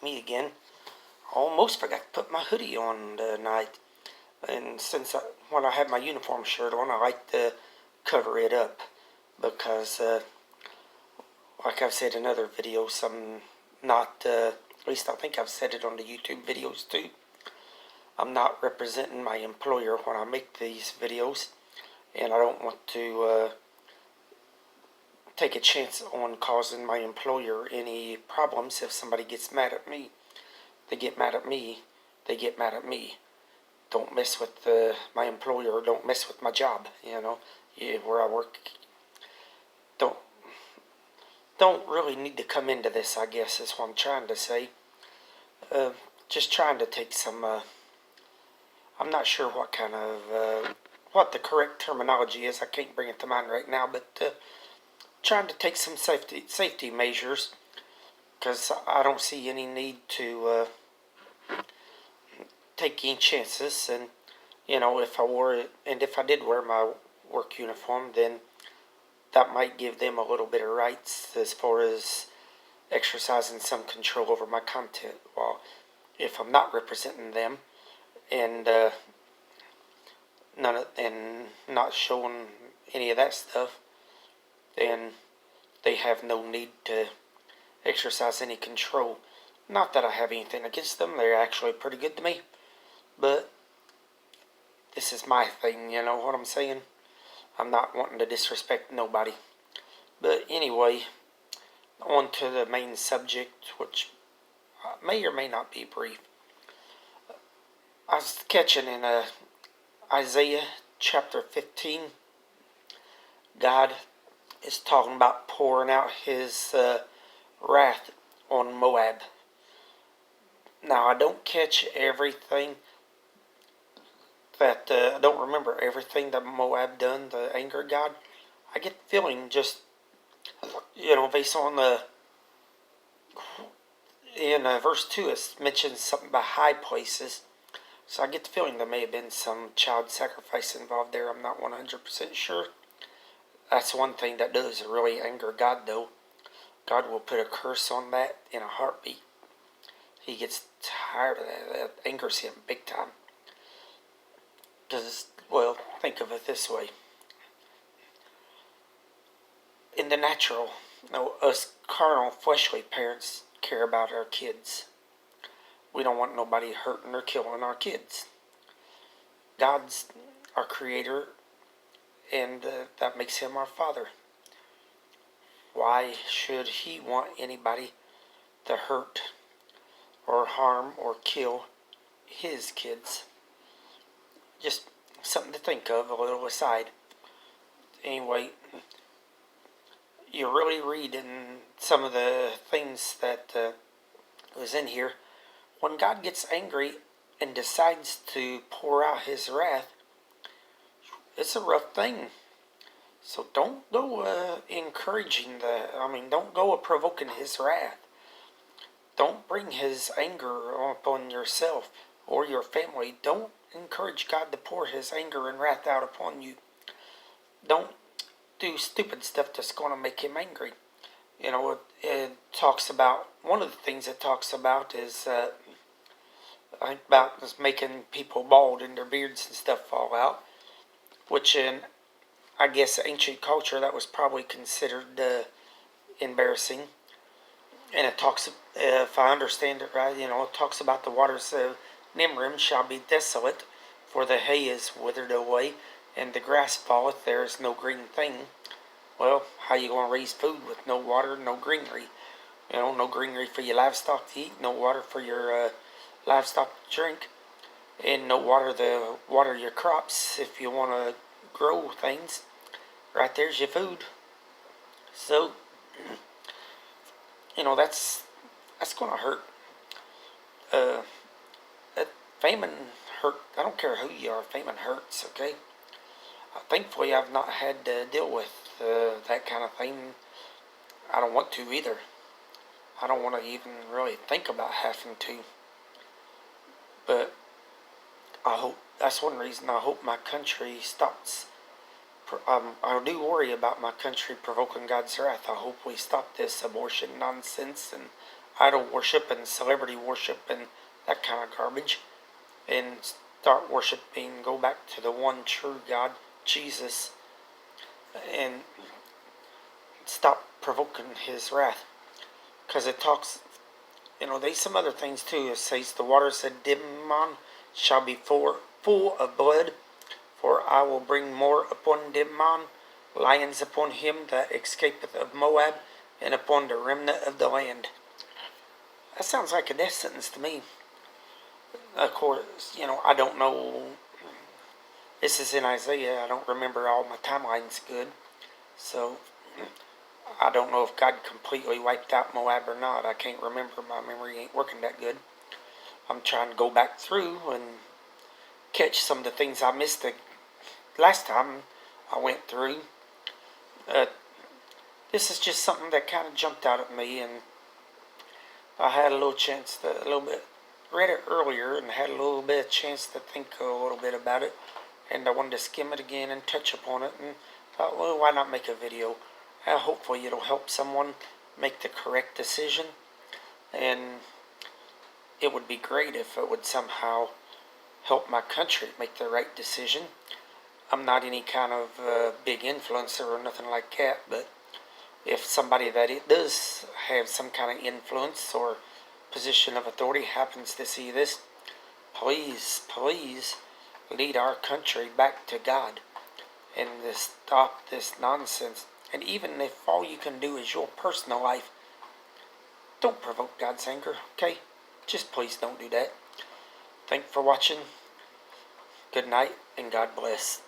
me again. Almost forgot to put my hoodie on tonight. And when I have my uniform shirt on, I like to cover it up because, like I've said in other videos, I'm not, at least I think I've said it on the YouTube videos too, I'm not representing my employer when I make these videos, and I don't want to take a chance on causing my employer any problems. If somebody gets mad at me, they get mad at me, they get mad at me. Don't mess with my employer, don't mess with my job, where I work. Don't really need to come into this, I guess, is what I'm trying to say. Just trying to take some, I'm not sure what the correct terminology is. I can't bring it to mind right now, but trying to take some safety measures, because I don't see any need to take any chances. And if I did wear my work uniform, then that might give them a little bit of rights as far as exercising some control over my content. Well, if I'm not representing them and not showing any of that stuff, then they have no need to exercise any control. Not that I have anything against them, they're actually pretty good to me, but this is my thing, you know what I'm saying? I'm not wanting to disrespect nobody. But anyway, on to the main subject, which may or may not be brief. I was catching in Isaiah chapter 15, God is talking about pouring out his wrath on Moab. Now, I don't catch everything I don't remember everything that Moab done to anger God. I get the feeling just, based on in verse 2, it mentions something about high places. So I get the feeling there may have been some child sacrifice involved there. I'm not 100% sure. That's one thing that does really anger God, though. God will put a curse on that in a heartbeat. He gets tired of that. That angers him big time. Because, think of it this way. In the natural, us carnal, fleshly parents care about our kids. We don't want nobody hurting or killing our kids. God's our creator, and that makes him our father. Why should he want anybody to hurt or harm or kill his kids? Just something to think of, a little aside. Anyway, you really read in some of the things that was in here. When God gets angry and decides to pour out his wrath, it's a rough thing. So don't go don't go provoking his wrath. Don't bring his anger upon yourself or your family. Don't encourage God to pour his anger and wrath out upon you. Don't do stupid stuff that's going to make him angry. It talks about, one of the things it talks about is about making people bald and their beards and stuff fall out, which in, I guess, ancient culture, that was probably considered embarrassing. And it talks, if I understand it right, it talks about the waters of Nimrim shall be desolate, for the hay is withered away, and the grass falleth, there is no green thing. Well, how you going to raise food with no water, no greenery? No greenery for your livestock to eat, no water for your livestock to drink, and no water to water your crops if you want to grow things. Right there's your food. So, that's going to hurt. Famine hurt. I don't care who you are, famine hurts, okay? Thankfully, I've not had to deal with that kind of thing. I don't want to either. I don't want to even really think about having to. But that's one reason I hope my country stops. I do worry about my country provoking God's wrath. I hope we stop this abortion nonsense, and idol worship and celebrity worship and that kind of garbage, and start worshiping, go back to the one true God, Jesus, and stop provoking his wrath. Because it talks, there's some other things too. It says the water said, Dimon shall be full of blood, for I will bring more upon Dimon, lions upon him that escapeth of Moab, and upon the remnant of the land. That sounds like a death sentence to me. Of course, I don't know. This is in Isaiah. I don't remember all my timelines good. So, I don't know if God completely wiped out Moab or not. I can't remember. My memory ain't working that good. I'm trying to go back through and catch some of the things I missed the last time I went through. This is just something that kind of jumped out at me, and I had a little chance to, read it earlier and had a little bit of chance to think a little bit about it, and I wanted to skim it again and touch upon it, and thought, well, why not make a video? Hopefully it'll help someone make the correct decision, and it would be great if it would somehow help my country make the right decision. I'm not any kind of big influencer or nothing like that, but if somebody that it does have some kind of influence or position of authority happens to see this, please lead our country back to God and to stop this nonsense. And even if all you can do is your personal life, don't provoke God's anger, okay? Just please don't do that. Thanks for watching. Good night and God bless.